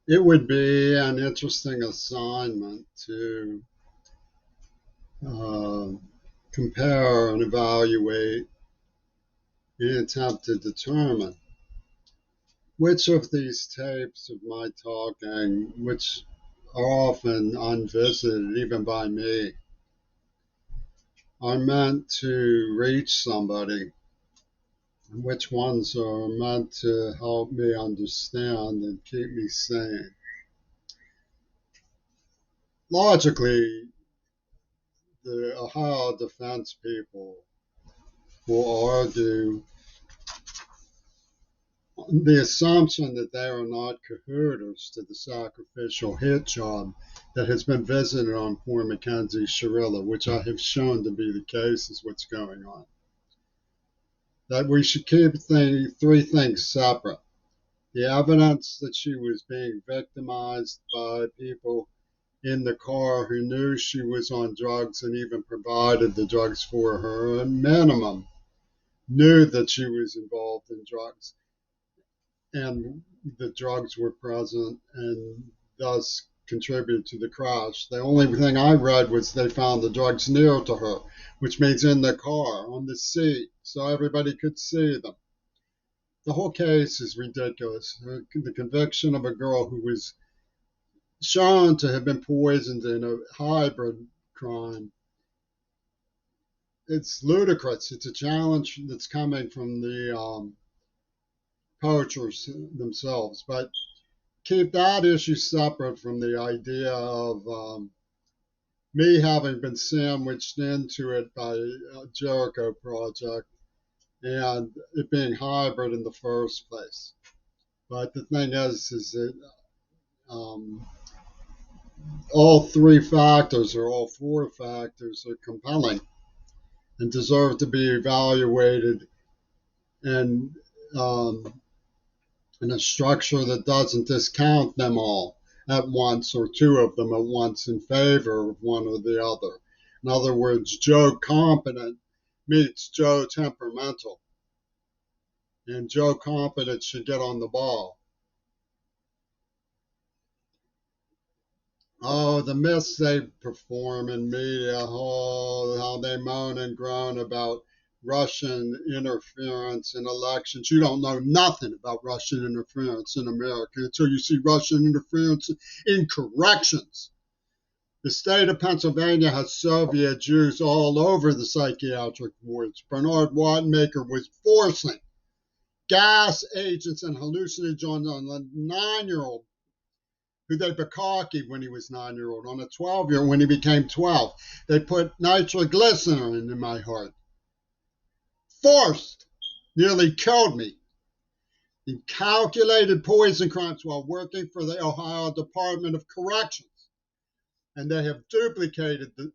It would be an interesting assignment to uh, compare and evaluate in an attempt to determine which of these tapes of my talking, which are often unvisited even by me, are meant to reach somebody, and which ones are meant to help me understand and keep me sane. Logically, the Ohio defense people will argue the assumption that they are not cahooters to the sacrificial hit job that has been visited on poor Mackenzie Shirilla, which I have shown to be the case, is what's going on. That we should keep three things separate: the evidence that she was being victimized by people in the car who knew she was on drugs and even provided the drugs for her, and minimum knew that she was involved in drugs and the drugs were present and thus contributed to the crash. The only thing I read was they found the drugs near to her, which means in the car, on the seat, so everybody could see them. The whole case is ridiculous. The conviction of a girl who was shown to have been poisoned in a hybrid crime, it's ludicrous. It's a challenge that's coming from the poachers themselves. But keep that issue separate from the idea of me having been sandwiched into it by a Jericho Project and it being hybrid in the first place. But the thing is that um, all three factors or all four factors are compelling and deserve to be evaluated and in a structure that doesn't discount them all at once or two of them at once in favor of one or the other. In other words, Joe competent meets Joe temperamental, and Joe competent should get on the ball. Oh, the myths they perform in media, oh, how they moan and groan about Russian interference in elections. You don't know nothing about Russian interference in America until you see Russian interference in corrections. The state of Pennsylvania has Soviet Jews all over the psychiatric wards. Bernard Wattenmaker was forcing gas agents and hallucinogens on a 9-year-old who they bukkake when he was 9-year-old, on a 12-year-old when he became 12. They put nitroglycerin in my heart. Forced. Nearly killed me. He calculated poison crimes while working for the Ohio Department of Corrections. And they have duplicated the.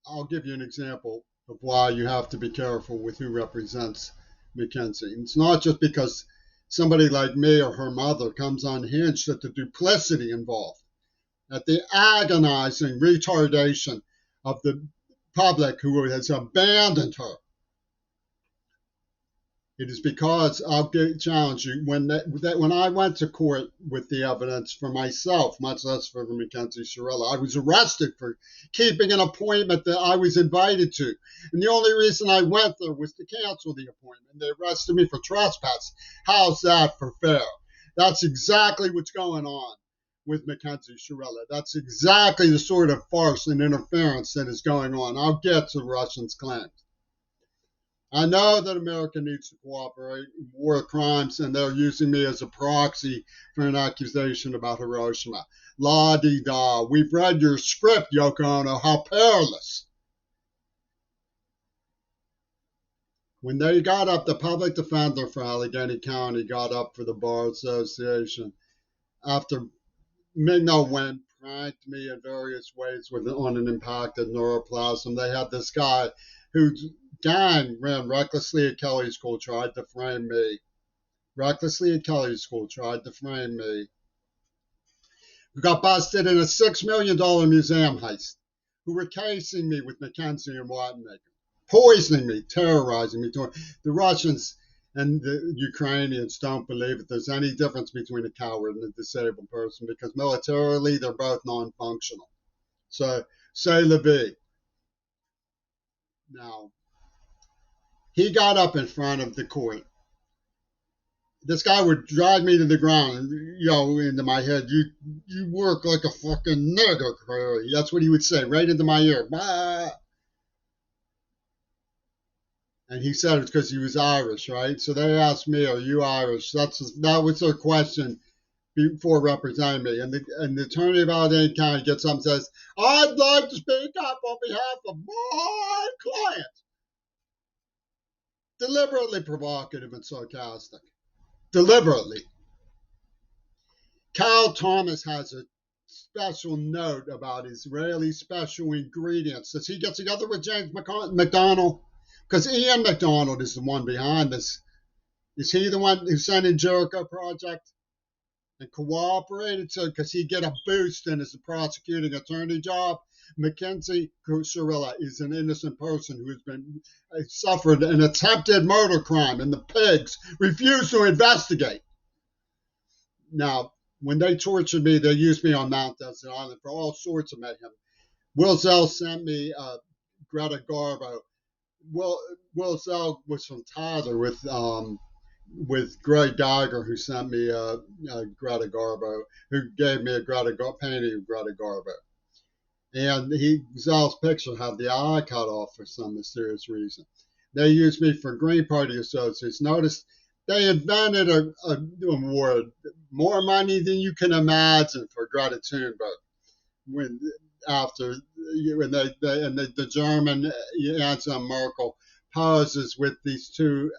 I'll give you an example of why you have to be careful with who represents Mackenzie. It's not just because somebody like me or her mother comes unhinged at the duplicity involved, at the agonizing retardation of the public who has abandoned her. It is because I'll challenge you when I went to court with the evidence for myself, much less for Mackenzie Shirella, I was arrested for keeping an appointment that I was invited to. And the only reason I went there was to cancel the appointment. They arrested me for trespass. How's that for fair? That's exactly what's going on with Mackenzie Shirella. That's exactly the sort of farce and interference that is going on. I'll get to Russians' claims. I know that America needs to cooperate in war crimes, and they're using me as a proxy for an accusation about Hiroshima. La di da. We've read your script, Yoko Ono. How perilous. When they got up, the public defender for Allegheny County got up for the Bar Association after Migno Wen pranked me in various ways on an impacted neuroplasm. They had this guy whose gang ran recklessly at Kelly School, tried to frame me. Recklessly at Kelly School, tried to frame me. Who got busted in a $6 million museum heist. Who were casing me with Mackenzie and Wattenmaker. Poisoning me, terrorizing me. The Russians And the Ukrainians don't believe that there's any difference between a coward and a disabled person because militarily they're both non-functional. So, say Levy. Now, he got up in front of the court. This guy would drag me to the ground and yell into my head, you work like a fucking nigger, Curry. That's what he would say right into my ear. Bah! And he said it's because he was Irish, right? So they asked me, "Are you Irish?" That was their question before representing me. And the attorney of Allegheny County gets up and says, "I'd like to speak up on behalf of my client." Deliberately provocative and sarcastic. Deliberately. Carl Thomas has a special note about Israeli special ingredients. Does he get together with James McDonald? Because Ian McDonald is the one behind this. Is he the one who sent in Jericho Project and cooperated so because he'd get a boost in his prosecuting attorney job? Mackenzie Shirilla is an innocent person who has been suffered an attempted murder crime, and the pigs refused to investigate. Now, when they tortured me, they used me on Mount Desert Island for all sorts of mayhem. Will Zell sent me Greta Garbo. Will Zell was from Tyler with Greg Geiger, who sent me Greta Garbo, who gave me a painting of Greta Garbo. And Zell's picture had the eye cut off for some mysterious reason. They used me for Green Party Associates. Notice they invented an award, more money than you can imagine for Greta Thunberg. The German Angela Merkel poses with these two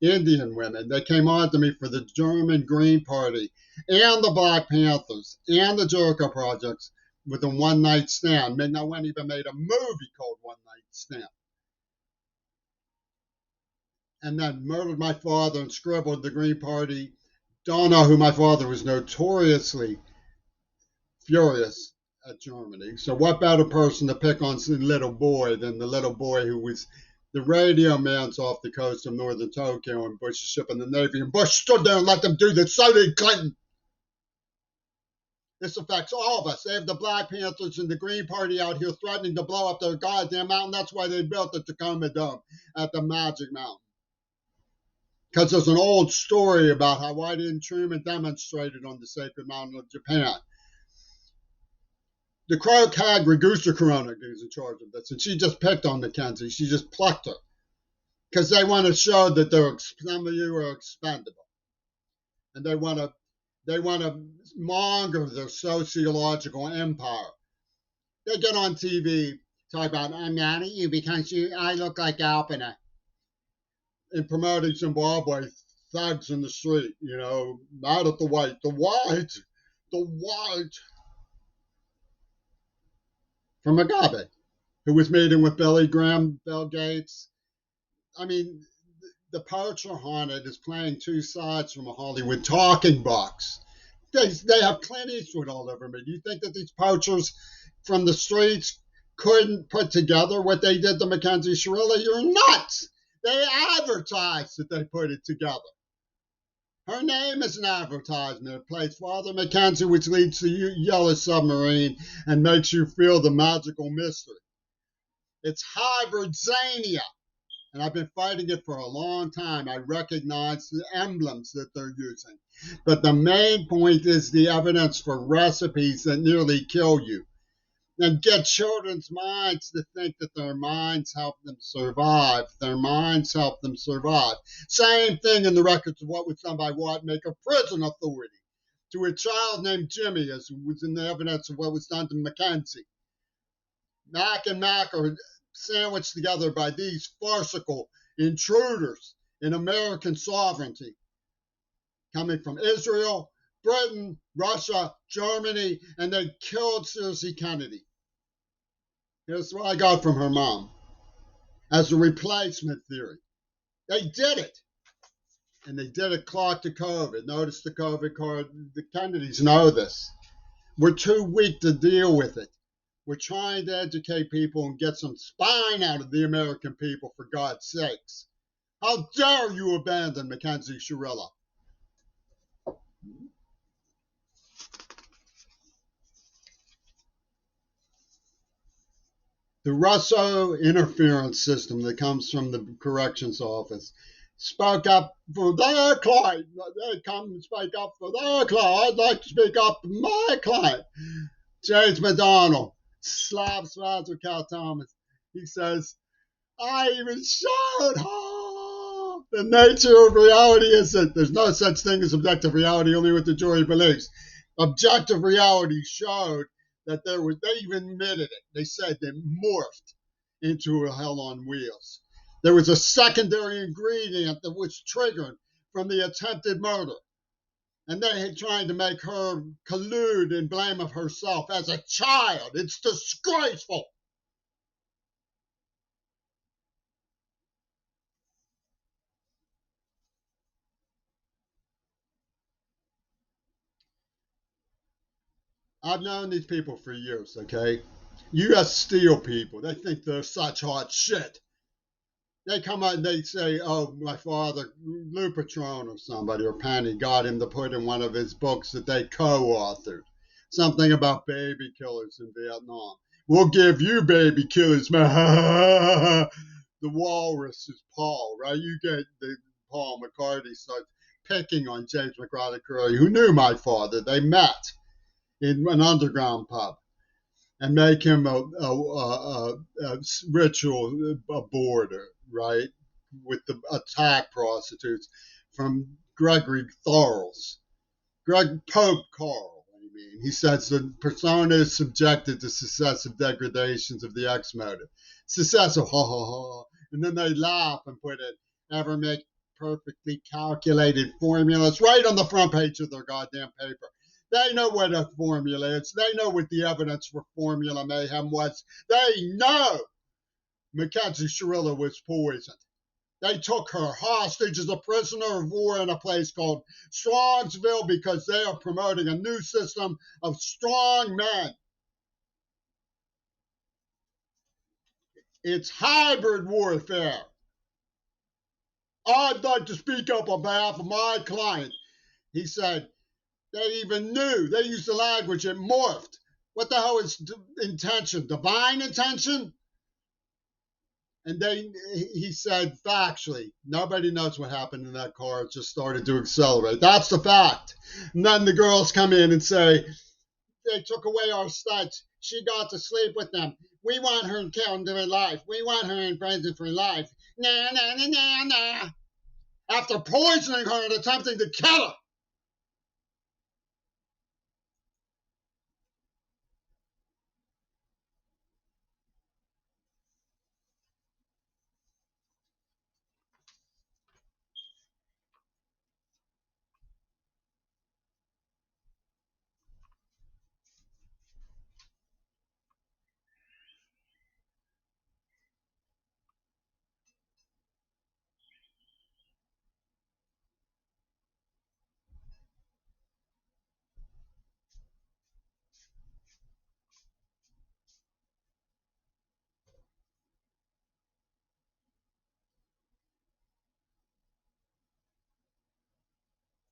Indian women. They came on to me for the German Green Party and the Black Panthers and the Jericho Projects with a one-night stand. No one even made a movie called One Night Stand. And then murdered my father and scribbled the Green Party. Don't know who my father was notoriously furious at Germany. So what better person to pick on the little boy than the little boy who was the radio man's off the coast of northern Tokyo and Bush is shipping the Navy, and Bush stood there and let them do this. So did Clinton. This affects all of us. They have the Black Panthers and the Green Party out here threatening to blow up their goddamn mountain. That's why they built the Tacoma Dome at the Magic Mountain. Because there's an old story about how why didn't Truman demonstrated on the sacred mountain of Japan. The Crow Hag Ragusa Corona is in charge of this, and she just picked on Mackenzie. She just plucked her. Because they want to show that some of you are expendable. And they want to monger their sociological empire. They get on TV, talk about, I'm mad at you because I look like Alpina. In promoting Zimbabwe, thugs in the street, mad at the white. From Mugabe, who was meeting with Billy Graham, Bill Gates. I mean, the poacher haunted is playing two sides from a Hollywood talking box. They have Clint Eastwood all over me. Do you think that these poachers from the streets couldn't put together what they did to Mackenzie Shirilla? You're nuts. They advertised that they put it together. Her name is an advertisement. It plays Father Mackenzie, which leads to Yellow Submarine and makes you feel the magical mystery. It's hybridzania, and I've been fighting it for a long time. I recognize the emblems that they're using. But the main point is the evidence for recipes that nearly kill you. And get children's minds to think that their minds help them survive. Their minds help them survive. Same thing in the records of what was done by Watmaker Prison Authority to a child named Jimmy, as was in the evidence of what was done to Mackenzie. Mac and Mac are sandwiched together by these farcical intruders in American sovereignty, coming from Israel, Britain, Russia, Germany, and they killed Circe Kennedy. Here's what I got from her mom as a replacement theory. They did it. And they did it clock to COVID. Notice the COVID card. The Kennedys know this. We're too weak to deal with it. We're trying to educate people and get some spine out of the American people, for God's sakes. How dare you abandon Mackenzie Shirilla? The Russo interference system that comes from the corrections office spoke up for their client. They come and speak up for their client. I'd like to speak up for my client. James McDonald slaps Roger Cal Thomas. He says, I even showed her the nature of reality is that there's no such thing as objective reality, only what the jury believes. Objective reality showed that they even admitted it. They said they morphed into a hell on wheels. There was a secondary ingredient that was triggered from the attempted murder. And they had tried to make her collude in blame of herself as a child. It's disgraceful. I've known these people for years, okay? U.S. Steel people, they think they're such hot shit. They come out and they say, oh, my father, Lou Patron or somebody, or Penny, got him to put in one of his books that they co-authored. Something about baby killers in Vietnam. We'll give you baby killers, man. The walrus is Paul, right? You get the Paul McCartney starts picking on James McGrath Curley, who knew my father. They met in an underground pub and make him a ritual aborter, right? With the attack prostitutes from Gregory Thorles. Greg Pope Carl, I mean. He says the persona is subjected to successive degradations of the X motive. Successive, ha ha ha. And then they laugh and put it, ever make perfectly calculated formulas right on the front page of their goddamn paper. They know what a formula is. They know what the evidence for formula mayhem was. They know Mackenzie Shirilla was poisoned. They took her hostage as a prisoner of war in a place called Strongsville because they are promoting a new system of strong men. It's hybrid warfare. I'd like to speak up on behalf of my client. He said, they even knew. They used the language, it morphed. What the hell is intention? Divine intention? And he said, factually, nobody knows what happened in that car. It just started to accelerate. That's the fact. And then the girls come in and say, they took away our studs. She got to sleep with them. We want her killed in life. We want her in prison for life. Nah, nah, nah, nah, nah. After poisoning her and attempting to kill her.